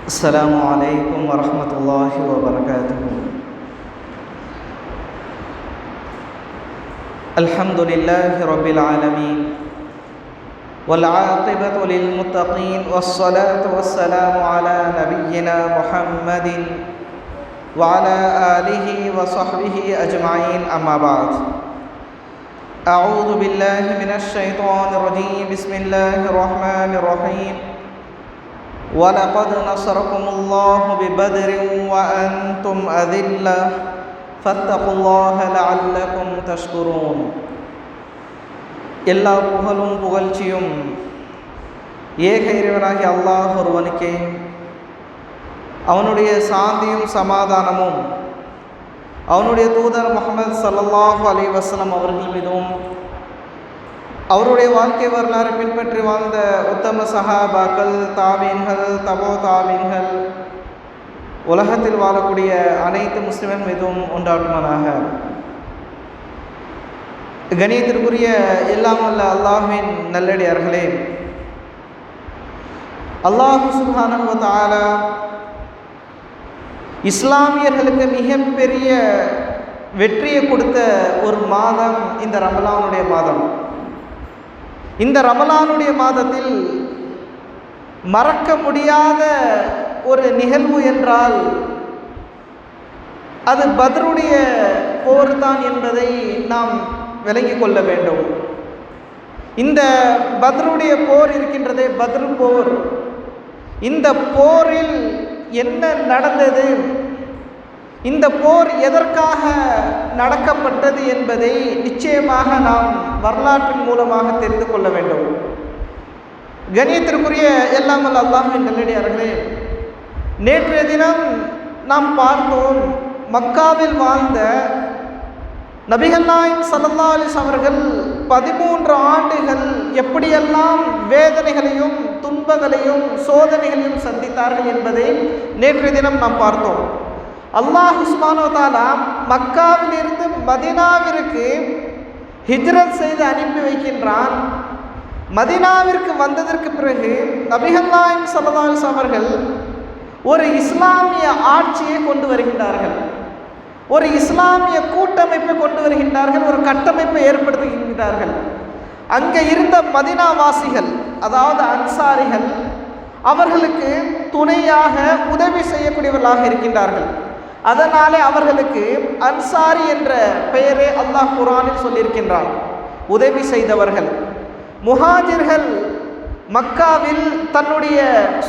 السلام عليكم ورحمة الله وبركاته. الحمد لله رب العالمين والعاقبة للمتقين والصلاة والسلام على نبينا محمد وعلى آله وصحبه أجمعين، أما بعد. أعوذ بالله من الشيطان الرجيم. بسم الله الرحمن الرحيم. وَلَقَدْ نَصَرَكُمُ اللَّهُ بِبَدْرٍ وَأَنْتُمْ أَذِلَّةٌ فَاتَّقُوا اللَّهَ لَعَلَّكُمْ تَشْكُرُونَ. எல்லா புகழும் புகழ்ச்சியும் ஏக இறைவனாகிய அல்லாஹ் ஒருவனுக்கே, அவனுடைய சாந்தியும் சமாதானமும் அவனுடைய தூதர் முஹம்மது ஸல்லல்லாஹு அலைஹி வஸல்லம் அவர்கள் மீதும், அவருடைய வாழ்க்கை வரலாறு பின்பற்றி வாழ்ந்த உத்தம சஹாபாக்கள், தாபீன்கள், தபோ தாபீன்கள், உலகத்தில் வாழக்கூடிய அனைத்து முஸ்லிம்கள் மீதும் உண்டாட்டுமானாக. கணியத்திற்குரிய எல்லாம் வல்ல அல்லாஹ்வின் நல்லடியார்களே, அல்லாஹ் சுப்ஹானஹு வ தஆலா இஸ்லாமியர்களுக்கு மிகப்பெரிய வெற்றியை கொடுத்த ஒரு மாதம் இந்த ரமலானுடைய மாதம். இந்த ரமலானுடைய மாதத்தில் மறக்க முடியாத ஒரு நிகழ்வு என்றால் அது பத்ருடைய போர் தான் என்பதை நாம் விளங்கிக் கொள்ள வேண்டும். இந்த பத்ருடைய போர் இருக்கின்றதே, பத்ரு போர், இந்த போரில் என்ன நடந்தது, இந்த போர் எதற்காக நடக்கப்பட்டது என்பதை நிச்சயமாக நாம் வரலாற்றின் மூலமாக தெரிந்து கொள்ள வேண்டும். கணியத்திற்குரிய எல்லாம் வல்ல அல்லாஹ்வின் நல்லடியார்களே, நேற்றைய தினம் நாம் பார்த்தோம், மக்காவில் வாழ்ந்த நபிகள் நாயகம் ஸல்லல்லாஹு அலைஹி வஸல்லம் அவர்கள் 13 ஆண்டுகள் எப்படியெல்லாம் வேதனைகளையும் துன்பங்களையும் சோதனைகளையும் சந்தித்தார்கள் என்பதை நேற்றைய தினம் நாம் பார்த்தோம். அல்லாஹ் சுப்ஹானஹு வ தஆலா மக்காவிலிருந்து மதீனாவிற்கு ஹிஜ்ரத் செய்து அனுப்பி வைக்கின்றான். மதீனாவிற்கு வந்ததற்கு பிறகு நபிகள் நாயகம் ஸல்லல்லாஹு அலைஹி வஸல்லம் அவர்கள் ஒரு இஸ்லாமிய ஆட்சியை கொண்டு வருகின்றார்கள், ஒரு இஸ்லாமிய கூட்டமைப்பை கொண்டு வருகின்றார்கள், ஒரு கட்டமைப்பை ஏற்படுத்துகின்றார்கள். அங்கே இருந்த மதீனாவாசிகள், அதாவது அன்சாரிகள், அவர்களுக்கு துணையாக உதவி செய்யக்கூடியவர்களாக இருக்கின்றார்கள். அதனாலே அவர்களுக்கு அன்சாரி என்ற பெயரை அல்லாஹ் குர்ஆனில் சொல்லியிருக்கின்றான், உதவி செய்தவர்கள். முஹாஜிர்கள் மக்காவில் தன்னுடைய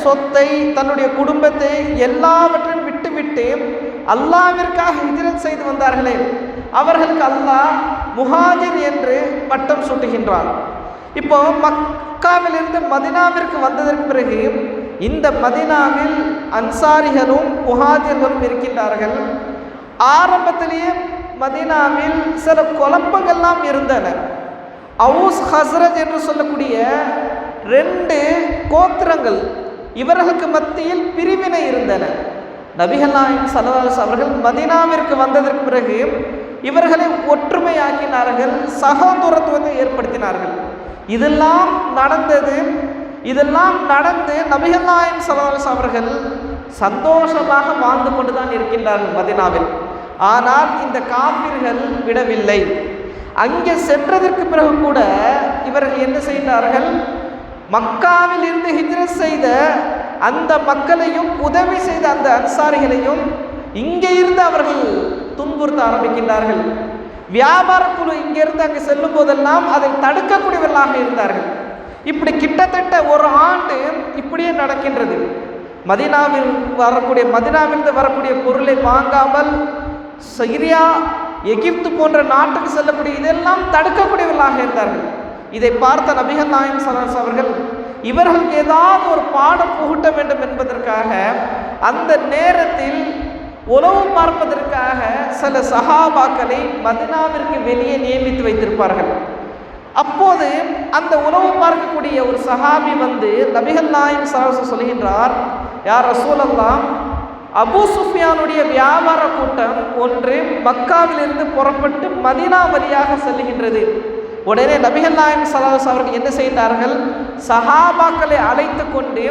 சொத்தை, தன்னுடைய குடும்பத்தை எல்லாவற்றையும் விட்டுவிட்டு அல்லாஹ்விற்காக ஹிஜ்ரத் செய்து வந்தார்களே, அவர்களுக்கு அல்லாஹ் முஹாஜிர் என்று பட்டம் சூட்டுகின்றான். இப்போ மக்காவிலிருந்து மதீனாவிற்கு வந்ததற்கு பிறகு இந்த மதீனாவில் அன்சாரிகளும் முஹாஜிர்களும் இருக்கின்றார்கள். ஆரம்பத்திலேயே மதீனாவில் சில குழப்பங்கள்லாம் இருந்தன. அவுஸ் ஹஸ்ரஜ் என்று சொல்லக்கூடிய 2 கோத்திரங்கள், இவர்களுக்கு மத்தியில் பிரிவினை இருந்தன. நபிகள் நாயகம் ஸல்லல்லாஹு அலைஹி வஸல்லம் அவர்கள் மதீனாவிற்கு வந்ததற்கு பிறகு இவர்களை ஒற்றுமையாக்கினார்கள், சகோதரத்துவத்தை ஏற்படுத்தினார்கள். இதெல்லாம் நடந்து நபிகள் நாயகம் ஸல்லல்லாஹு அலைஹி வஸல்லம் அவர்கள் சந்தோஷமாக வாழ்ந்து கொண்டு தான் இருக்கின்றார்கள் மதீனாவில். ஆனால் இந்த காபிர்கள் விடவில்லை. அங்கே சென்றதற்கு பிறகு கூட இவர்கள் என்ன செய்தார்கள், மக்காவில் இருந்து ஹிஜ்ரத் செய்த அந்த மக்களையும் உதவி செய்த அந்த அன்சாரிகளையும் இங்கே இருந்து அவர்கள் துன்புறுத்த ஆரம்பிக்கின்றார்கள். வியாபார குழு இங்கிருந்து அங்கே செல்லும் போதெல்லாம் அதை தடுக்கக்கூடியவர்களாக இருந்தார்கள். இப்படி கிட்டத்தட்ட ஒரு ஆண்டு இப்படியே நடக்கின்றது. மதீனாவிலிருந்து வரக்கூடிய பொருளை வாங்காமல் சிரியா, எகிப்து போன்ற நாட்டுக்கு செல்லக்கூடிய இதெல்லாம் தடுக்கக்கூடியவர்களாக இருந்தார்கள். இதை பார்த்த நபிகள் நாயகம் ஸல்லல்லாஹு அலைஹி வஸல்லம் அவர்கள் இவர்களுக்கு ஏதாவது ஒரு பாடம் புகட்ட வேண்டும் என்பதற்காக அந்த நேரத்தில் உளவு பார்ப்பதற்காக சில சஹாபாக்களை மதீனாவிற்கு வெளியே நியமித்து வைத்திருப்பார்கள். அப்போது அந்த உளவு பார்க்கக்கூடிய ஒரு சஹாபி வந்து நபிகள் நாயகம் ஸல்லல்லாஹு அலைஹி வஸல்லம் சொல்கின்றார், யார் ரசூலல்லாஹ், அபூ சுஃபியானுடைய வியாபார கூட்டம் ஒன்று மக்காவிலிருந்து புறப்பட்டு மதீனா வழியாக செல்லுகின்றது. உடனே நபிகள் நாயகம் ஸல்லல்லாஹு அலைஹி வஸல்லம் அவர்கள் என்ன செய்தார்கள், சஹாபாக்களை அழைத்து கொண்டு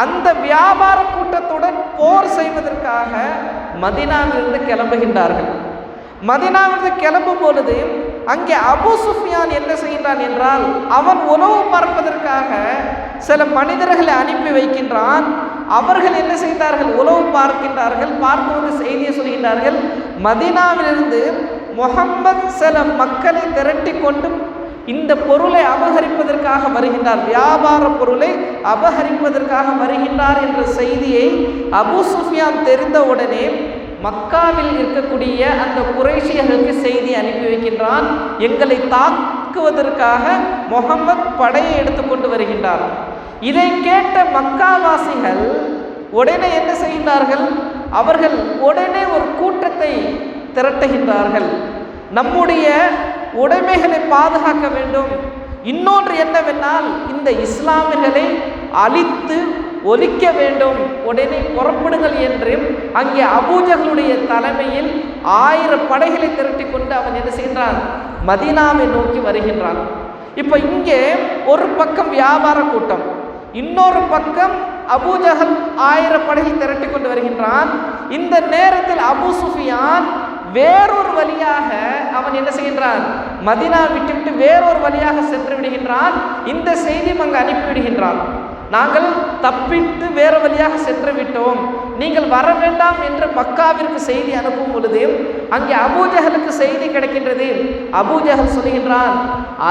அந்த வியாபார கூட்டத்துடன் போர் செய்வதற்காக மதீனாவிலிருந்து கிளம்புகின்றார்கள். மதீனாவிலிருந்து கிளம்பும் பொழுது அங்கே அபூ சுஃபியான் என்ன செய்கின்றான் என்றால், அவன் உணவு பார்ப்பதற்காக சில மனிதர்களை அனுப்பி வைக்கின்றான். அவர்கள் என்ன செய்தார்கள்? உணவு பார்க்கின்றார்கள். பார்த்து வந்து செய்தியை சொல்கின்றார்கள், மதீனாவிலிருந்து முஹம்மது சில மக்களை திரட்டி கொண்டு இந்த பொருளை அபகரிப்பதற்காக வருகின்றார், வியாபார பொருளை அபகரிப்பதற்காக வருகின்றார் என்ற செய்தியை அபூ சுஃபியான் தெரிந்தவுடனே மக்காவில் இருக்கக்கூடிய அந்த குறைஷியர்களுக்கு செய்தி அனுப்பி வைக்கின்றான், எங்களை தாக்குவதற்காக முஹம்மது படையை எடுத்துக்கொண்டு வருகின்றார். இதை கேட்ட மக்காவாசிகள் உடனே என்ன செய்கின்றார்கள்? அவர்கள் உடனே ஒரு கூட்டத்தை திரட்டுகின்றார்கள். நம்முடைய உடைமைகளை பாதுகாக்க வேண்டும். இன்னொன்று என்னவென்றால், இந்த இஸ்லாமியர்களை அழித்து ஒழிக்க வேண்டும், உடனே புறப்படுங்கள் என்று அங்கே அபூஜகளுடைய தலைமையில் 1000 படைகளை திரட்டி கொண்டு அவன் என்ன செய்கின்றான்? மதீனாவை நோக்கி வருகின்றான். இப்போ இங்கே ஒரு பக்கம் வியாபார கூட்டம், இன்னொரு பக்கம் அபூஜஹல் 1000 படைகளை திரட்டி கொண்டு வருகின்றான். இந்த நேரத்தில் அபூ சுஃபியான் வேறொரு வழியாக அவன் என்ன செய்கின்றான்? மதீனா விட்டுவிட்டு வேறொரு வழியாக சென்று விடுகின்றான். இந்த செய்தி அங்கு அனுப்பிவிடுகின்றான், நாங்கள் தப்பித்து வேறு வழியாக சென்று விட்டோம், நீங்கள் வர வேண்டாம் என்று மக்காவிற்கு செய்தி அனுப்பும் பொழுது அங்கே அபூஜஹலுக்கு செய்தி கிடைக்கின்றது. அபூஜஹல் சொல்கின்றான்,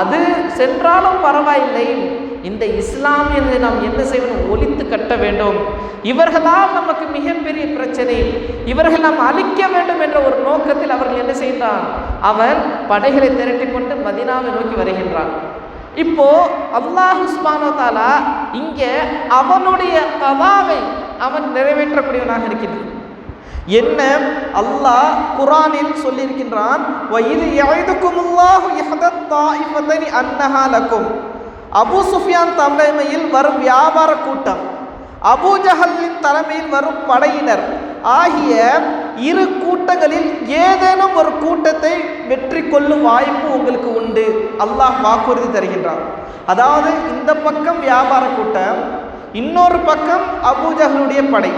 அது சென்றாலும் பரவாயில்லை, இந்த இஸ்லாமியர்களை நாம் என்ன செய்யணும்? ஒழித்து கட்ட வேண்டும். இவர்களால் நமக்கு மிகப்பெரிய பிரச்சனை, இவர்கள் நாம் அழிக்க வேண்டும் என்ற ஒரு நோக்கத்தில் அவர்கள் என்ன செய்கின்றான்? அவன் படைகளை திரட்டி கொண்டு மதீனாவை நோக்கி வருகின்றான். இப்போ அல்லாஹ் சுப்ஹானஹு வ தஆலா இங்கே அவனுடைய கதாவை அவன் நிறைவேற்றக்கூடியவனாக இருக்கின்றான். என்ன அல்லாஹ் குர்ஆனில் சொல்லியிருக்கின்றான், வஇது யஇதுகுமுல்லாஹு இஹ்தத் தாயிஃபத்தைனி அன்னஹா லக்கும். அபூ சுஃபியான் தலைமையில் வரும் வியாபார கூட்டம், அபூஜஹலின் தலைமையில் வரும் படையினர் ஆகிய இரு கூட்டங்களில் ஏதேனும் ஒரு கூட்டத்தை வெற்றி கொள்ளும் வாய்ப்பு உங்களுக்கு உண்டு, அல்லாஹ் வாக்குறுதி தருகின்றான். அதாவது இந்த பக்கம் வியாபார கூட்டம், இன்னொரு பக்கம் அபூஜஹலுடைய படை.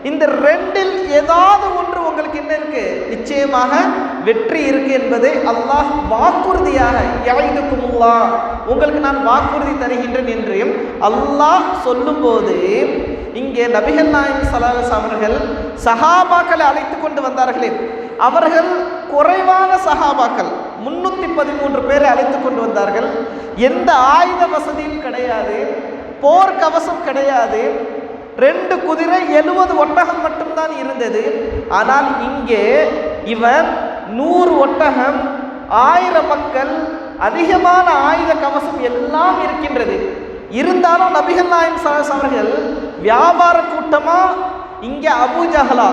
இந்த ரெண்டில் ஏதாவது ஒன்று உங்களுக்கு என்ன இருக்கு? நிச்சயமாக வெற்றி இருக்கு என்பதை அல்லாஹ் வாக்குறுதியாக, யஇதுகுமுல்லாஹ், உங்களுக்கு நான் வாக்குறுதி தருகின்றேன் என்று அல்லாஹ் சொல்லும்போது இங்கே நபிகள் நாயகம் ஸல்லல்லாஹு அலைஹி வஸல்லம் அவர்கள் சஹாபாக்களை அழைத்து கொண்டு வந்தார்களே, அவர்கள் குறைவான சஹாபாக்கள் 313 பேரை அழைத்து கொண்டு வந்தார்கள். எந்த ஆயுத வசதியும் கிடையாது, போர் கவசம் கிடையாது, 2 குதிரை 70 ஒட்டகம் மட்டும்தான் இருந்தது. ஆனால் இங்கே இவன் 100 ஒட்டகம், 1000 மக்கள், அதிகமான ஆயுத கவசம் எல்லாம் இருக்கின்றது. இருந்தாலும் நபிகள் நாயகம் ஸல்லல்லாஹு அலைஹி வஸல்லம் அவர்கள் வியாபார கூட்டமா இங்கே அபூஜஹலா,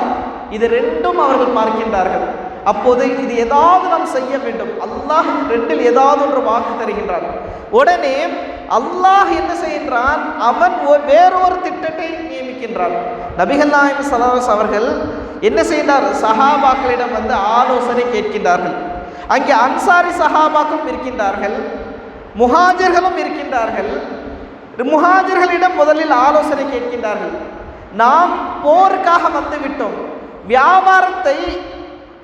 இது ரெண்டும் அவர்கள் பார்க்கின்றார்கள். அப்போது இது ஏதாவது நாம் செய்ய வேண்டும், அல்லாஹ் ரெண்டில் ஏதாவது ஒன்று வாக்கு தருகின்றான். உடனே அல்லாஹ் என்ன செய்கின்றான்? அவன் வேறொரு திட்டத்தை நியமிக்கின்றான். நபிகள் நாயகம் ஸல்லல்லாஹு அலைஹி வஸல்லம் அவர்கள் என்ன செய்தார்? சஹாபாக்களிடம் வந்து ஆலோசனை கேட்கின்றார்கள். அங்கே அன்சாரி சஹாபாக்களும் இருக்கின்றார்கள், முஹாஜிர்களும் இருக்கின்றார்கள். முஹாஜிர்களிடம் முதலில் ஆலோசனை கேட்கின்றார்கள். நாம் போருக்காக வந்து விட்டோம், வியாபாரத்தை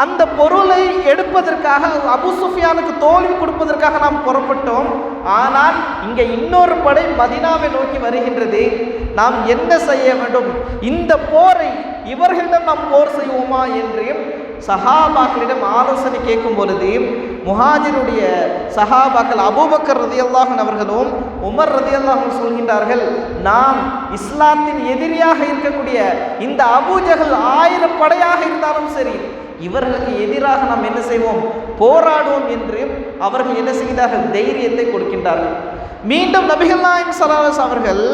அந்த பொருளை எடுப்பதற்காக அபூ சுஃபியானுக்கு தோல்வி கொடுப்பதற்காக நாம் புறப்பட்டோம். ஆனால் இங்கே இன்னொரு படை மதீனாவை நோக்கி வருகின்றது, நாம் என்ன செய்ய வேண்டும்? இந்த போரை இவர்களிடம் நாம் போர் செய்வோமா என்று சஹாபாக்களிடம் ஆலோசனை கேட்கும் பொழுது முஹாஜிருடைய சஹாபாக்கள் அபூபக்கர் ரலியல்லாஹு அன்ஹு அவர்களும் உமர் ரலியல்லாஹு அன்ஹு சொல்கின்றார்கள், நாம் இஸ்லாத்தின் எதிரியாக இருக்கக்கூடிய இந்த அபூஜஹல் 1000 படையாக இருந்தாலும் சரி, இவர்களுக்கு எதிராக நாம் என்ன செய்வோம்? போராடுவோம் என்று அவர்கள் என்ன செய்கிறார்கள்? தைரியத்தை கொடுக்கின்றார்கள். மீண்டும் நபிகள் நாயகம் ஸல்லல்லாஹு அலைஹி வஸல்லம் அவர்கள்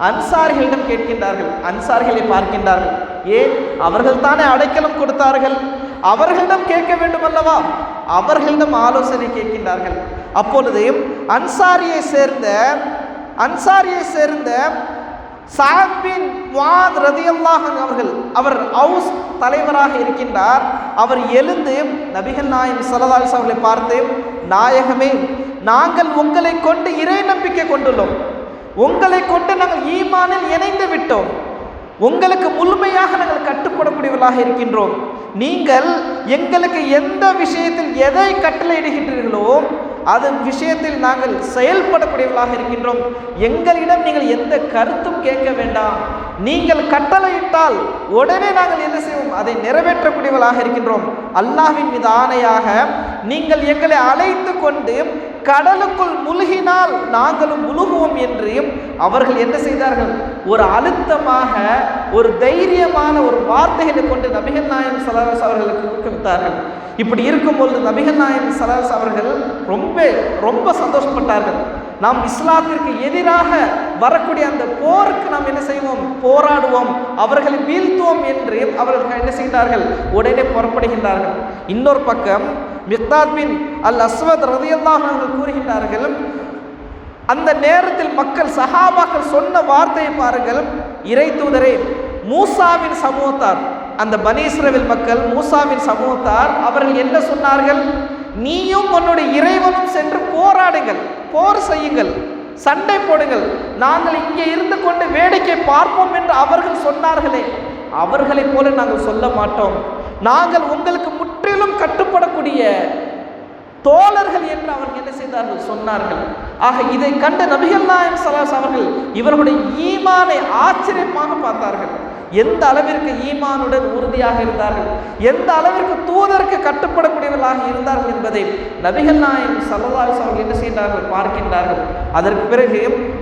அன்சாரிகளிடம் கேட்கின்றார்கள், அன்சாரிகளை பார்க்கின்றார்கள். ஏன்? அவர்கள் தானே அடைக்கலம் கொடுத்தார்கள், அவர்களிடம் கேட்க வேண்டும் அல்லவா? அவர்களிடம் ஆலோசனை கேட்கின்றார்கள். அப்பொழுது அன்சாரியை சேர்ந்த சஅத் பின் முஆத் ரலியல்லாஹு அன்ஹு அவர்கள், அவர் அவுஸ் தலைவராக இருக்கின்றார். அவர் எழுந்து நபிகள் நாயகம் ஸல்லல்லாஹு அலைஹி வஸல்லம் பார்த்து, நாயகமே, நாங்கள் உங்களை கொண்டு இறை நம்பிக்கை கொண்டுள்ளோம், உங்களை கொண்டு நாங்கள் ஈமானில் இணைந்து விட்டோம், உங்களுக்கு முழுமையாக நாங்கள் கட்டுப்படக்கூடியவர்களாக இருக்கின்றோம். நீங்கள் எங்களுக்கு எந்த விஷயத்தில் எதை கட்டளையிடுகின்றீர்களோ அது விஷயத்தில் நாங்கள் செயல்படக்கூடியவர்களாக இருக்கின்றோம். எங்களிடம் நீங்கள் எந்த கருத்தும் கேட்க வேண்டாம். நீங்கள் கட்டளையிட்டால் உடனே நாங்கள் என்ன செய்வோம், அதை நிறைவேற்றக்கூடியவர்களாக இருக்கின்றோம். அல்லாஹ்வின் மீது ஆணையாக நீங்கள் எங்களை அழைத்து கொண்டு கடலுக்குள் முழுகினால் நாங்களும் முழுகுவோம் என்று அவர்கள் என்ன செய்தார்கள், ஒரு அழுத்தமாக ஒரு தைரியமான ஒரு வார்த்தைகளை கொண்டு நபிகள் நாயகம் ஸல்லல்லாஹு அலைஹி வஸல்லம் அவர்களுக்கு ஊக்குவித்தார்கள். இப்படி இருக்கும்பொழுது நபிகள் நாயகம் ஸல்லல்லாஹு அலைஹி வஸல்லம் அவர்கள் ரொம்ப சந்தோஷப்பட்டார்கள். நாம் இஸ்லாத்திற்கு எதிராக வரக்கூடிய அந்த போருக்கு நாம் என்ன செய்வோம், போராடுவோம், அவர்களை வீழ்த்துவோம் என்று அவர்கள் என்ன செய்கிறார்கள், உடனே புறப்படுகின்றார்கள். இன்னொரு பக்கம் மிக்தாத் பின் அல் அஸ்வத் ரலியல்லாஹு அன்ஹு கூறுகின்றார்கள், அந்த நேரத்தில் மக்கள் சஹாபாக்கள் சொன்ன வார்த்தையை பாருங்கள். இறை தூதரே, மூசாவின் சமூகத்தார், அந்த பனி இஸ்ரவேல் மக்கள் மூசாவின் சமூகத்தார் அவர்கள் என்ன சொன்னார்கள், நீயும் உன்னுடைய இறைவனும் சென்று போராடுங்கள், போர் செய்யுங்கள், சண்டை போடுங்கள், நாங்கள் இங்கே இருந்து கொண்டு வேடிக்கை பார்ப்போம் என்று அவர்கள் சொன்னார்களே, அவர்களைப் போல நாங்கள் சொல்ல மாட்டோம், நாங்கள் உங்களுக்கு முற்றிலும் கட்டுப்படக்கூடிய தோழர்கள் என்று அவர்கள் என்ன செய்தார்கள், சொன்னார்கள். ஆக இதை கண்ட நபிகள் நாயகம் ஸல்லல்லாஹு அலைஹி வஸல்லம் அவர்கள் இவர்களுடைய ஈமானை ஆச்சரியமாக பார்த்தார்கள். எந்த அளவிற்கு ஈமானுடன் உறுதியாக இருந்தார்கள், எந்த அளவிற்கு தூதருக்கு கட்டுப்படக்கூடியவர்களாக இருந்தார்கள் என்பதை நபிகள் நாயகம் ஸல்லல்லாஹு அலைஹி வஸல்லம் என்ன செய்கிறார்கள், பார்க்கின்றார்கள். அதற்கு பிறகு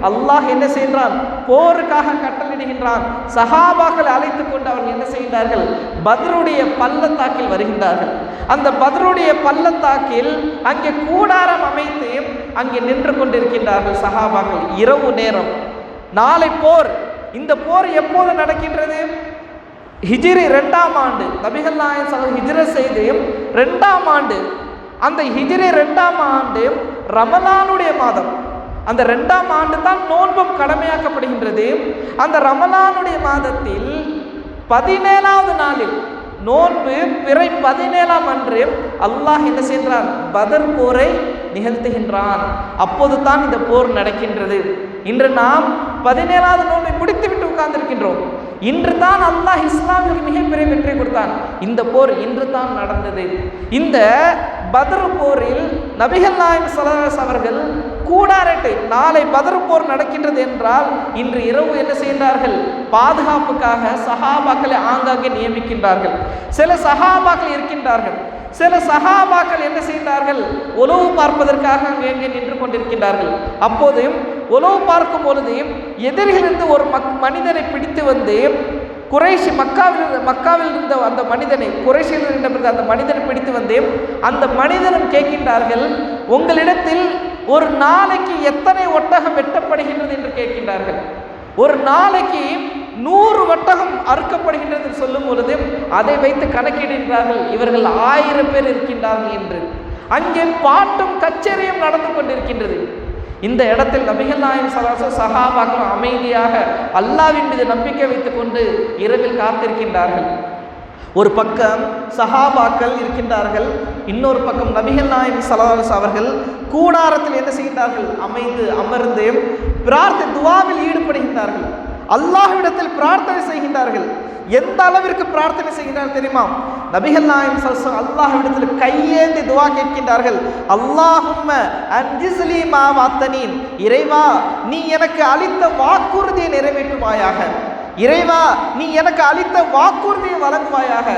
அல்லாஹ் என்ன செய்கிறான், போருக்காக கட்டளையிடுகின்றான். சஹாபாக்களை அழைத்து கொண்டு அவர்கள் என்ன செய்கிறார்கள், பத்ருடைய பள்ளத்தாக்கில் வருகின்றார்கள். அந்த பத்ருடைய பள்ளத்தாக்கில் அங்கே கூடாரம் அமைத்து அங்கே நின்று கொண்டிருக்கின்றார்கள் சஹாபாக்கள். இரவு நேரம், நாளை போர். இந்த போர் எப்போது நடக்கின்றது, ஹிஜ்ரி 2ஆம் ஆண்டு, நபிகள் நாயகம் ஸல்லல்லாஹு அலைஹி வஸல்லம் ஹிஜ்ரத் செய்து 2ஆம் ஆண்டு, அந்த ஹிஜ்ரி 2ஆம் ஆண்டு ரமலானுடைய மாதம், அந்த 2ஆம் ஆண்டு தான் நோன்பும் கடமையாக்கப்படுகின்றது. அந்த ரமலானுடைய மாதத்தில் 17வது நாளில் நோன்பு பிறை 17ஆம் அன்று அல்லாஹ் என்ன செய்கிறான், பதர் போரை நிகழ்த்துகின்றான். அப்போது தான் இந்த போர் நடக்கின்றது. இன்று நாம் 17வது நோன்பை முடித்துவிட்டு உட்கார்ந்திருக்கின்றோம். இன்று தான் அல்லாஹ் இஸ்லாமிற்கு மிகப்பெரிய வெற்றி கொடுத்தான். இந்த போர் இன்று தான் நடந்தது. இந்த பத்ர் போரில் நபிகள் நாயகம் ஸல்லல்லாஹு அலைஹி வஸல்லம் அவர்கள் கூடாரத்தை, நாளை பத்ர் போர் நடக்கின்றது என்றால் இன்று இரவு என்ன செய்கிறார்கள், பாதுகாப்புக்காக சஹாபாக்களை ஆங்காங்கே நியமிக்கின்றார்கள். சில சஹாபாக்கள் இருக்கின்றார்கள், சில சஹாபாக்கள் என்ன செய்கிறார்கள், உளவு பார்ப்பதற்காக அங்கே நின்று கொண்டிருக்கின்றார்கள். அப்போது உளவு பார்க்கும் பொழுது எதிரிலிருந்து ஒரு மனிதனை பிடித்து வந்து குறைஷி மக்காவில் இருந்த அந்த மனிதனை, குறைஷியில் இருந்த அந்த மனிதனை பிடித்து வந்து அந்த மனிதனும் கேட்கின்றார்கள், உங்களிடத்தில் ஒரு நாளைக்கு எத்தனை ஒட்டகம் வெட்டப்படுகின்றது என்று கேட்கின்றார்கள். ஒரு நாளைக்கு 100 ஒட்டகம் அறுக்கப்படுகின்றது என்று சொல்லும் பொழுது அதை வைத்து கணக்கிடுகின்றார்கள், இவர்கள் 1000 பேர் இருக்கின்றார்கள் என்று. அங்கே பாட்டும் கச்சேரியும் நடந்து கொண்டிருக்கின்றது. இந்த இடத்தில் நபிகள் நாயகம் ஸல்லல்லாஹு அலைஹி வஸல்லம் சஹாபாக்கள் அமைதியாக அல்லாஹ்வின் மீது நம்பிக்கை வைத்துக் கொண்டு இரவில் காத்திருக்கின்றார்கள். ஒரு பக்கம் சஹாபாக்கள் இருக்கின்றார்கள், இன்னொரு பக்கம் நபிகள் நாயகம் ஸல்லல்லாஹு அலைஹி வஸல்லம் அவர்கள் கூடாரத்தில் என்ன செய்கின்றார்கள், அமர்ந்து துஆவில் ஈடுபடுகின்றார்கள். அல்லாஹ்விடத்தில் பிரார்த்தனை செய்கின்றார்கள். எந்த அளவிற்கு பிரார்த்தனை செய்கின்றார்கள் தெரியுமா, நபிகள் நாயகம் ஸல்லல்லாஹு அலைஹி வஸல்லம் அல்லாஹ்விடத்தில் கையேந்தி துஆ கேட்கின்றார்கள். அல்லாஹும்ம அன்ஜிஸ்லி மா வஅத்தனீன், இறைவா நீ எனக்கு அளித்த வாக்குறுதியை நிறைவேற்றுவாயாக, இறைவா நீ எனக்கு அளித்த வாக்குறுதியை வழங்குவாயாக,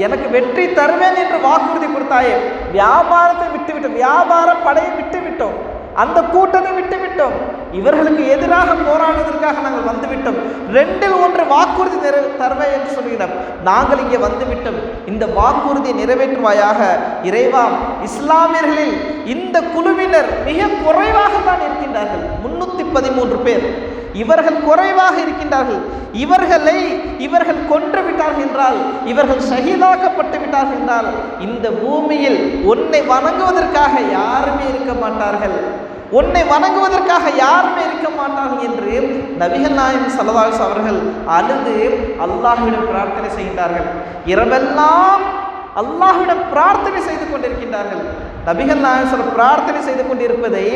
எனக்கு வெற்றி தருவேன் என்று வாக்குறுதி கொடுத்தாயே, வியாபாரத்தை விட்டுவிட்டோம், வியாபார படையை விட்டுவிட்டோம், அந்த கூட்டத்தை விட்டுவிட்டோம், இவர்களுக்கு எதிராக போராடுவதற்காக நாங்கள் வந்துவிட்டோம், 2இல் 1 வாக்குறுதி தருவேன் என்று சொல்கிறோம், நாங்கள் இங்கே வந்துவிட்டோம், இந்த வாக்குறுதியை நிறைவேற்றுவாயாக இறைவா. இஸ்லாமியர்களில் இந்த குழுவினர் மிக குறைவாகத்தான் இருக்கின்றார்கள், 313 பேர். இவர்கள் குறைவாக இருக்கின்றார்கள். இவர்கள் கொன்று விட்டார்கள் என்றால், இவர்கள் ஷஹீதாக்கப்பட்டு விட்டார்கள் என்றால், இந்த பூமியில் உன்னை வணங்குவதற்காக யாருமே இருக்க மாட்டார்கள், உன்னை வணங்குவதற்காக யாருமே இருக்க மாட்டார்கள் என்று நபிகள் நாயகம் ஸல்லல்லாஹு அலைஹி வஸல்லம் அவர்கள் அழுது அல்லாஹ்விடம் பிரார்த்தனை செய்கின்றார்கள். இரவெல்லாம் அல்லாஹ்விடம் பிரார்த்தனை செய்து கொண்டிருக்கின்றார்கள். நபிகள் நாயகம் பிரார்த்தனை செய்து கொண்டிருப்பதை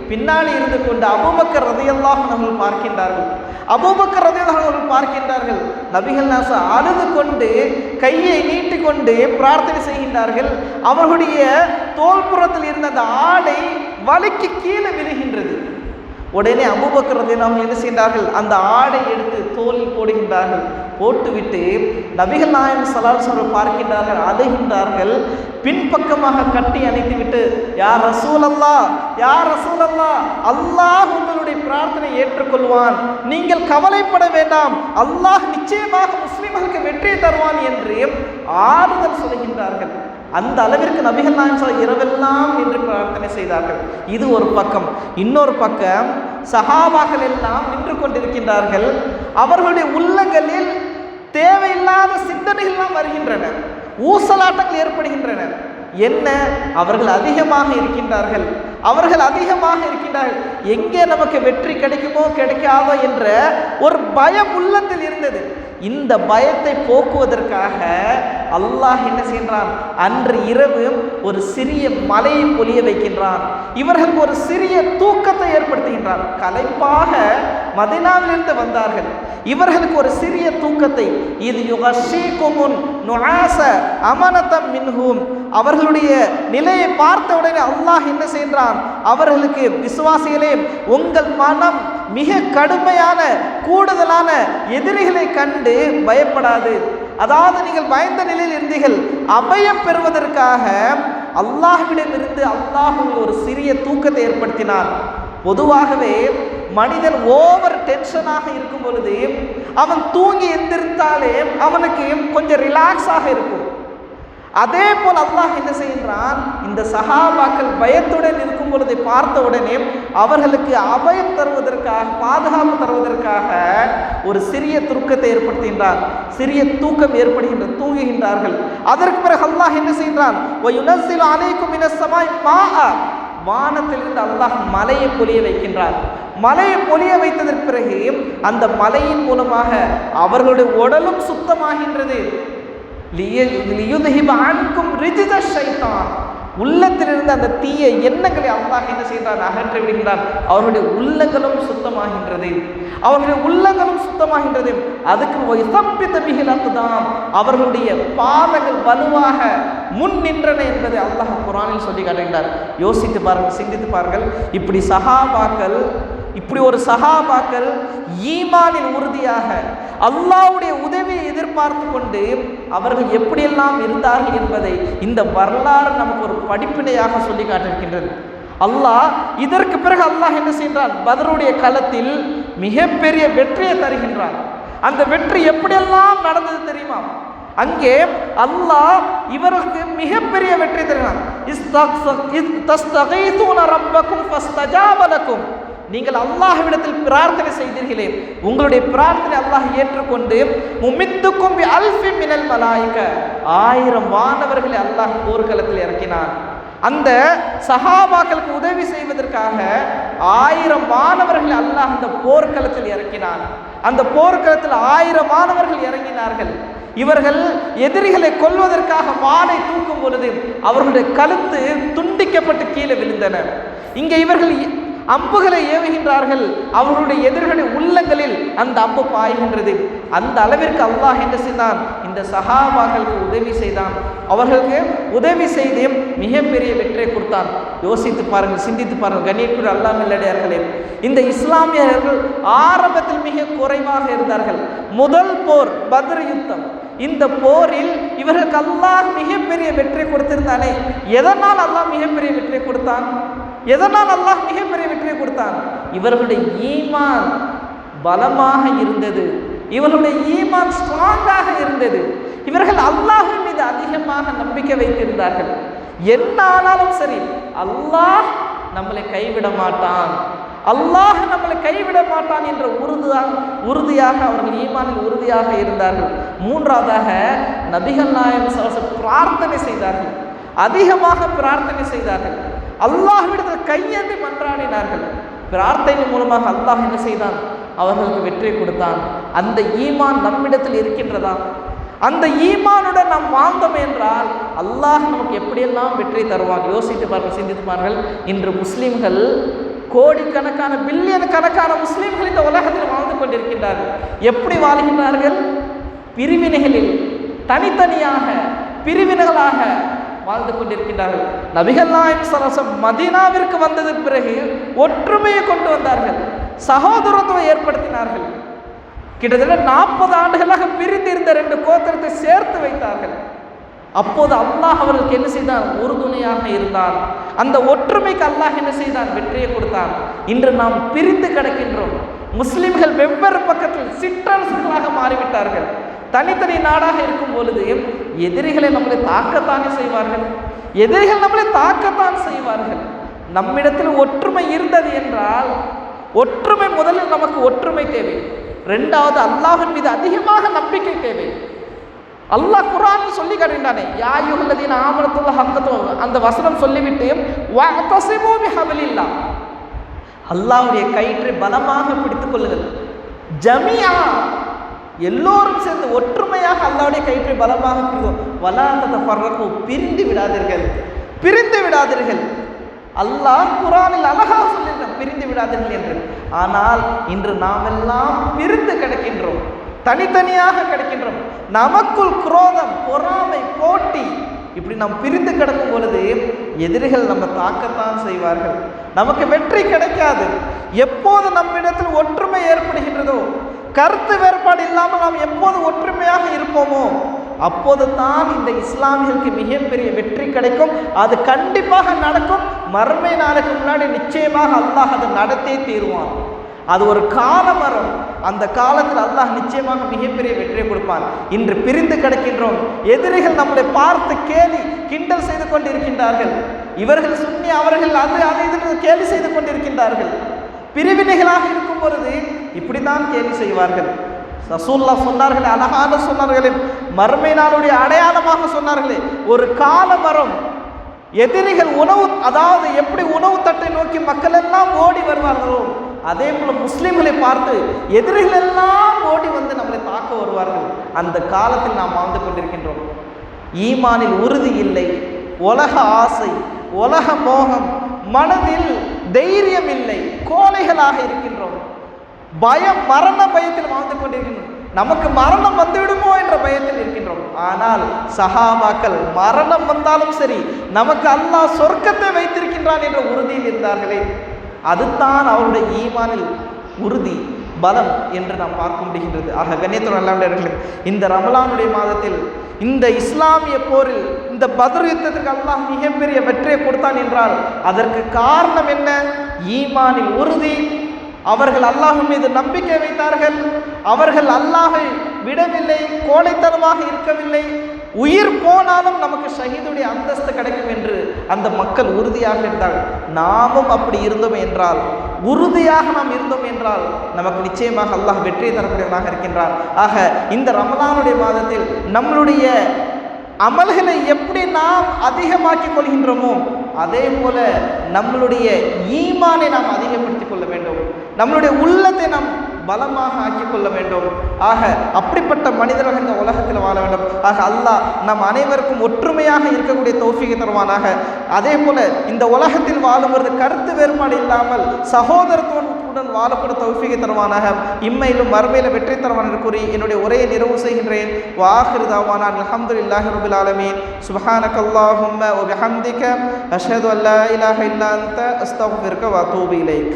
பின்னாடி இருந்து கொண்டு அபூபக்கர் ரலியல்லாஹு அன்ஹு பார்க்கின்றார்கள். அபூபக்கர் ரலியல்லாஹு அன்ஹு பார்க்கின்றார்கள். நபிகள் நாயகம் அழுது கொண்டு கையை நீட்டி கொண்டு பிரார்த்தனை செய்கின்றார்கள். அவர்களுடைய தோள்புறத்தில் இருந்த அந்த ஆடை வலிக்கு கீழே விழுகின்றது. உடனே அபூபக்கர் ரலியல்லாஹு அன்ஹு என்ன செய்கிறார்கள், அந்த ஆடை எடுத்து தோளில் போடுகின்றார்கள். போட்டுவிட்டு நபிகள் நாயகம் ஸல்லல்லாஹு அலைஹி வஸல்லம் பார்க்கின்றார்கள், அழுகின்றார்கள். பின்பக்கமாக கட்டி அணைத்துவிட்டு, யா ரசூலல்லாஹ், யா ரசூலல்லாஹ், அல்லாஹ் உங்களுடைய பிரார்த்தனை ஏற்றுக்கொள்வான், நீங்கள் கவலைப்பட வேண்டாம், அல்லாஹ் நிச்சயமாக முஸ்லிம்களுக்கு வெற்றியை தருவான் என்று ஆறுதல் சொல்கின்றார்கள். அந்த அளவிற்கு நபிகள் நாயகம் இரவெல்லாம் நின்று பிரார்த்தனை செய்தார்கள். இது ஒரு பக்கம். இன்னொரு பக்கம் சஹாபாக்கள் எல்லாம் நின்று கொண்டிருக்கின்றார்கள். அவர்களுடைய உள்ளங்களில் தேவையில்லாத சிந்தனைகள்லாம் வருகின்றன, ஊசலாட்டங்கள் ஏற்படுகின்றன. என்ன, அவர்கள் அதிகமாக இருக்கின்றார்கள், அவர்கள் அதிகமாக இருக்கின்றார்கள், எங்கே நமக்கு வெற்றி கிடைக்குமோ கிடைக்காதோ என்ற ஒரு பயம் உள்ளத்தில் இருந்தது. இந்த பயத்தை போக்குவதற்காக அல்லாஹ் என்ன செய்கிறான், அன்று இரவு ஒரு சிறிய மலையை பொழிய வைக்கின்றான். இவர்களுக்கு ஒரு சிறிய தூக்கத்தை ஏற்படுத்துகின்றான். களைப்பாக மதீனாவிலிருந்து வந்தார்கள். இவர்களுக்கு ஒரு சிறிய தூக்கத்தை, இது யுகஷீகுமுன் நுஆஸ அமனதம் மின்ஹும், அவர்களுடைய நிலையை பார்த்தவுடனே அல்லாஹ் என்ன செய்கிறான், அவர்களுக்கு விசுவாசிகளே, உங்கள் மனம் மிக கடுமையான கூடுதலான எதிரிகளை கண்டு பயப்படாது. அதாவது நீங்கள் பயந்த நிலையில் இருந்தீர்கள், அபயம் பெறுவதற்காக அல்லாஹ்விடமிருந்து அல்லாஹ் ஒரு சிறிய தூக்கத்தை ஏற்படுத்தினார். பொதுவாகவே மனிதன் ஓவர் டென்ஷனாக இருக்கும் பொழுது அவன் தூங்கி எந்திரித்தாலே அவனுக்கு கொஞ்சம் ரிலாக்ஸாக இருக்கும். அதே போல் அல்லாஹ் என்ன செய்கின்றான், இந்த சஹாபாக்கள் பயத்துடன் இருக்கும் பொழுதை பார்த்த உடனே அவர்களுக்கு அபயம் தருவதற்காக, பாதுகாப்பு தருவதற்காக ஒரு சிறிய தூக்கத்தை ஏற்படுத்துகின்றான். சிறிய தூக்கம் ஏற்படுகின்ற தூங்குகின்றார்கள். அதற்கு பிறகு அல்லாஹ் என்ன செய்கின்றான், வயுனஸ்ஸிலு அலைக்கும் மினஸ் ஸமாஇ மாஅ, வானத்திலிருந்து அல்லாஹ் மலையை பொழிய வைக்கின்றார். மலையை பொழிய வைத்ததற்கு பிறகு அந்த மலையின் மூலமாக அவர்களுடைய உடலும் சுத்தமாகின்றது. உள்ளத்திலிருந்து அந்த தீய எண்ணங்களை அல்லாஹ் என்ன செய்கிறான், அகற்றி விடுகின்றான். அவர்களுடைய உள்ளங்களும் சுத்தமாகின்றது, அவர்களுடைய உள்ளங்களும் சுத்தமாகின்றது. அதுக்கு தான் அவர்களுடைய பாதங்கள் வலுவாக முன் நின்றன என்பதை அல்லாஹ் குர்ஆனில் சொல்லி காட்டுகின்றார். யோசித்து பாருங்கள், சிந்தித்து பாருங்கள். இப்படி ஒரு சஹாபாக்கள் ஈமானின் உறுதியாக அல்லாஹ்வுடைய உதவியை எதிர்பார்த்து கொண்டு அவர்கள் எப்படியெல்லாம் இருந்தார்கள் என்பதை இந்த வரலாறு நமக்கு ஒரு படிப்பினையாக சொல்லி காட்டிருக்கின்றது. அல்லாஹ் இதற்கு பிறகு அல்லாஹ் என்ன செய்கிறான், பத்ருடைய களத்தில் மிகப்பெரிய வெற்றியை தருகின்றான். அந்த வெற்றி எப்படியெல்லாம் நடந்தது தெரியுமா? அங்கே அல்லாஹ் இவருக்கு மிகப்பெரிய வெற்றி தருகிறான். இஸ்தகீதுன ரப்பக்கும் ஃபஸ்தஜாப லக்கும், நீங்கள் அல்லாஹ்விடத்தில் பிரார்த்தனை செய்தீர்களே, உங்களுடைய பிரார்த்தனை அல்லாஹ் ஏற்றுக்கொண்டு முமித்துக்கும் பி அல்ஃபி மினல் மலாயிக, 1000 வானவர்களை அல்லாஹ் போர்க்களத்தில் இறக்கினான். அந்த சஹாபாக்களுக்கு உதவி செய்வதற்காக 1000 வானவர்களை அல்லாஹ் அந்த போர்க்களத்தில் இறக்கினான். அந்த போர்க்களத்தில் 1000 வானவர்கள் இறங்கினார்கள். இவர்கள் எதிரிகளை கொல்வதற்காக வாளை தூக்கும் பொழுது அவர்களுடைய கழுத்து துண்டிக்கப்பட்டு கீழே விழுந்தன. இங்கே இவர்கள் அம்புகளை ஏவுகின்றார்கள். அவர்களுடைய எதிர்களுடைய உள்ளங்களில் அந்த அம்பு பாய்கின்றது. அந்த அளவிற்கு அல்லாஹ் என்ன செய்தான், இந்த சஹாபாக்களுக்கு உதவி செய்தான். அவர்களுக்கு உதவி செய்து மிகப்பெரிய வெற்றியை கொடுத்தான். யோசித்து பாருங்கள், சிந்தித்து பாருங்கள். கண்ணியக்குரிய அல்லாஹ் நல்லடியார்களே, இந்த இஸ்லாமியர்கள் ஆரம்பத்தில் மிக குறைவாக இருந்தார்கள். முதல் போர் பத்ர் யுத்தம். இந்த போரில் இவர்களுக்கு அல்லாஹ் மிகப்பெரிய வெற்றி கொடுத்திருந்தானே, எதனால் அல்லாஹ் மிகப்பெரிய வெற்றி கொடுத்தான்? எதனால் அல்லாஹ் மிகப்பெரிய வெற்றியை கொடுத்தான்? இவர்களுடைய ஈமான் பலமாக இருந்தது, இவர்களுடைய ஈமான் ஸ்ட்ராங்காக இருந்தது. இவர்கள் அல்லாஹ்வின் மீது அதிகமாக நம்பிக்கை வைத்திருந்தார்கள். என்ன ஆனாலும் சரி, அல்லாஹ் நம்மளை கைவிட மாட்டான், அல்லாஹ் நம்மளை கைவிட மாட்டான் என்ற உறுதியாக அவர்கள் ஈமானில் உறுதியாக இருந்தார்கள். மூன்றாவதாக நபிகள் நாயகம் ஸல்லல்லாஹு அலைஹி வஸல்லம் பிரார்த்தனை செய்தார்கள், அதிகமாக பிரார்த்தனை செய்தார்கள். அல்லாஹ்விடத்தில் கையேந்தி மன்றாடினார்கள். பிரார்த்தனை மூலமாக அல்லாஹ் என்ன செய்தான், அவர்களுக்கு வெற்றி கொடுத்தான். அந்த ஈமான் நம்மிடத்தில் இருக்கின்றதா? அந்த ஈமானுடன் நாம் வாழ்ந்தோம் என்றால் அல்லாஹ் நமக்கு எப்படியெல்லாம் வெற்றி தருவாங்க. யோசித்து பாருங்கள், சிந்தித்து பாருங்கள். இன்று முஸ்லீம்கள் கோடிக்கணக்கான பில்லியன் கணக்கான முஸ்லீம்கள் இந்த உலகத்தில் வாழ்ந்து கொண்டிருக்கின்றார்கள். எப்படி வாழ்கின்றார்கள்? பிரிவினைகளில், தனித்தனியாக பிரிவினைகளாக வாழ்ந்து கொண்டிருக்கின்றார்கள். நபிகள் நாயகம் ஸல்லல்லாஹு அலைஹி வஸல்லம் மதீனாவிற்கு வந்ததற்கு பிறகு ஒற்றுமையை கொண்டு வந்தார்கள், சகோதரத்துவத்தை ஏற்படுத்தினார்கள். கிட்டத்தட்ட 40 ஆண்டுகளாக பிரிந்து இருந்த 2 கோத்திரத்தை சேர்த்து வைத்தார்கள். அப்போது அல்லாஹ் அவர்களுக்கு என்ன செய்தான்? உறுதுணையாக இருந்தான். அந்த ஒற்றுமைக்கு அல்லாஹ் என்ன செய்தான்? வெற்றியை கொடுத்தான். இன்று நாம் பிரிந்து கிடக்கின்றோம். முஸ்லிம்கள் வெவ்வேறு பக்கத்தில் சிற்றரசுகளாக மாறிவிட்டார்கள். தனித்தனி நாடாக இருக்கும் பொழுது எதிரிகளை நம்மளை தாக்கத்தானே செய்வார்கள். எதிரிகள் நம்மளை தாக்கத்தான் செய்வார்கள். நம்மிடத்தில் ஒற்றுமை இருந்தது என்றால், ஒற்றுமை முதலில் நமக்கு ஒற்றுமை தேவை. ரெண்டாவது, அல்லாஹ்வின் மீது அதிகமாக நம்பிக்கை தேவை. அல்லாஹ் குர்ஆனில் சொல்லி காட்டுகின்றானே, யா அய்யுஹல்லதீன ஆமனு ஹக்க, அந்த வசனம் சொல்லிவிட்டு வஅதஸிமு பிஹப்லில்லாஹ், அல்லாஹ்வுடைய கயிற்றை பலமாக பிடித்துக் கொள்ளுங்கள். ஜமியா, எல்லோரும் சேர்ந்து ஒற்றுமையாக அல்லாஹ்வுடைய கயிற்றை பலமாக பிடிக்கும். வலா ததஃபர்ரகு, பிரிந்து விடாதீர்கள், பிரிந்து விடாதீர்கள். அல்லாஹ் குர்ஆனில் அழகாக சொல்லியிருக்கான், பிரிந்து விடாதீர்கள் என்று. ஆனால் இன்று நாம் எல்லாம் பிரிந்து கிடக்கின்றோம், தனித்தனியாக கிடக்கின்றோம். நமக்குள் குரோதம், பொறாமை, போட்டி, இப்படி நாம் பிரிந்து கிடக்கும் பொழுது எதிரிகள் நம்ம தாக்கத்தான் செய்வார்கள். நமக்கு வெற்றி கிடைக்காது. எப்போது நம்மிடத்தில் ஒற்றுமை ஏற்படுகின்றதோ, கருத்து வேறுபாடு இல்லாமல் நாம் எப்போது ஒற்றுமையாக இருப்போமோ அப்போது தான் இந்த இஸ்லாமியர்களுக்கு மிகப்பெரிய வெற்றி கிடைக்கும். அது கண்டிப்பாக நடக்கும். மறுமை நாளுக்கு முன்னாடி நிச்சயமாக அல்லாஹ் அதை நடத்தியே தீருவான். அது ஒரு காலமரம். அந்த காலத்தில் அல்லாஹ் நிச்சயமாக மிகப்பெரிய வெற்றியை கொடுப்பான். இன்று பிரிந்து கிடக்கின்றோம். எதிரிகள் நம்மளை பார்த்து கேலி கிண்டல் செய்து கொண்டிருக்கின்றார்கள். இவர்கள் சுன்னி, அவர்கள் அது இது கேலி செய்து கொண்டிருக்கின்றார்கள். பிரிவினைகளாக இருக்கும் பொழுது இப்படித்தான் கேலி செய்வார்கள். ரசூலுல்லாஹ் சொன்னார்களே, அழகான சொன்னார்களே, மறுமை நாளுடைய அடையாளமாக சொன்னார்களே, ஒரு காலமரம். எதிரிகள் உணவு, அதாவது எப்படி உணவு தட்டை நோக்கி மக்கள் எல்லாம் ஓடி வருவார்களோ, அதே போல முஸ்லிம்களை பார்த்து எதிரிகள் எல்லாம் ஓடி வந்து நம்மளை தாக்க வருவார்கள். அந்த காலத்தில் நாம் வாழ்ந்து கொண்டிருக்கின்றோம். ஈமானில் உறுதி இல்லை, உலக ஆசை, உலக மோகம், மனதில் தைரியம் இல்லை, கோழைகளாக இருக்கின்றோம். பயம், மரண பயத்தில் வாழ்ந்து கொண்டிருக்கின்றோம். நமக்கு மரணம் வந்துவிடுமோ என்ற பயத்தில் இருக்கின்றோம். ஆனால் சஹாபாக்கள் மரணம் வந்தாலும் சரி, நமக்கு அல்லாஹ் சொர்க்கத்தை வைத்திருக்கின்றான் என்ற உறுதியில் இருந்தார்களே, அதுதான் அவருடைய ஈமானில் உறுதி, பலம் என்று நாம் பார்க்க முடிகின்றது. ஆக கண்ணியத்துடன் அல்லாஹ்வுடைய, இந்த ரமலானுடைய மாதத்தில் இந்த இஸ்லாமிய போரில், இந்த பத்ர் யுத்தத்திற்கு அல்லாஹ் மிகப்பெரிய வெற்றியை கொடுத்தான் என்றால் அதற்கு காரணம் என்ன? ஈமானில் உறுதி. அவர்கள் அல்லாஹ்வின் மீது நம்பிக்கை வைத்தார்கள். அவர்கள் அல்லாஹை விடவில்லை, கோழைத்தனமாக இருக்கவில்லை. உயிர் போனாலும் நமக்கு ஷஹீதுடைய அந்தஸ்து கிடைக்கும் என்று அந்த மக்கள் உறுதியாக இருந்தார்கள். நாமும் அப்படி இருந்தோம் என்றால், உறுதியாக நாம் இருந்தோம் என்றால் நமக்கு நிச்சயமாக அல்லாஹ் வெற்றி தரக்கூடியவனாக இருக்கின்றார். ஆக இந்த ரமலானுடைய மாதத்தில் நம்மளுடைய அமல்களை எப்படி நாம் அதிகமாக்கிக் கொள்கின்றோமோ அதே போல நம்மளுடைய ஈமானை நாம் அதிகப்படுத்திக் கொள்ள வேண்டும். நம்மளுடைய உள்ளத்தை நாம் பலமாக ஆக்கிக் கொள்ள வேண்டும். ஆக அப்படிப்பட்ட மனிதர்கள் இந்த உலகத்தில் வாழ வேண்டும். ஆக அல்லாஹ் நம் அனைவருக்கும் ஒற்றுமையாக இருக்கக்கூடிய தௌஃபீகை தருவானாக. அதே போல இந்த உலகத்தில் வாழும்போது கருத்து வேறுபாடு இல்லாமல் சகோதரத்துவத்துடன் வாழக்கூடிய தௌஃபீகை தருவானாக. இம்மையிலும் மறுமையிலும் வெற்றி தருவான் என்று கூறி என்னுடைய உரையை நிறைவு செய்கின்றேன். வாஹிரு தாவானா அல்ஹம்துலில்லாஹி ரப்பில் ஆலமீன். சுப்ஹானக்கல்லாஹும்ம வ பிஹம்திக அஷ்ஹது அல்லா இலாஹா இல்லா அன்த அஸ்தக்ஃபிருக வ அதூபு இலைக்.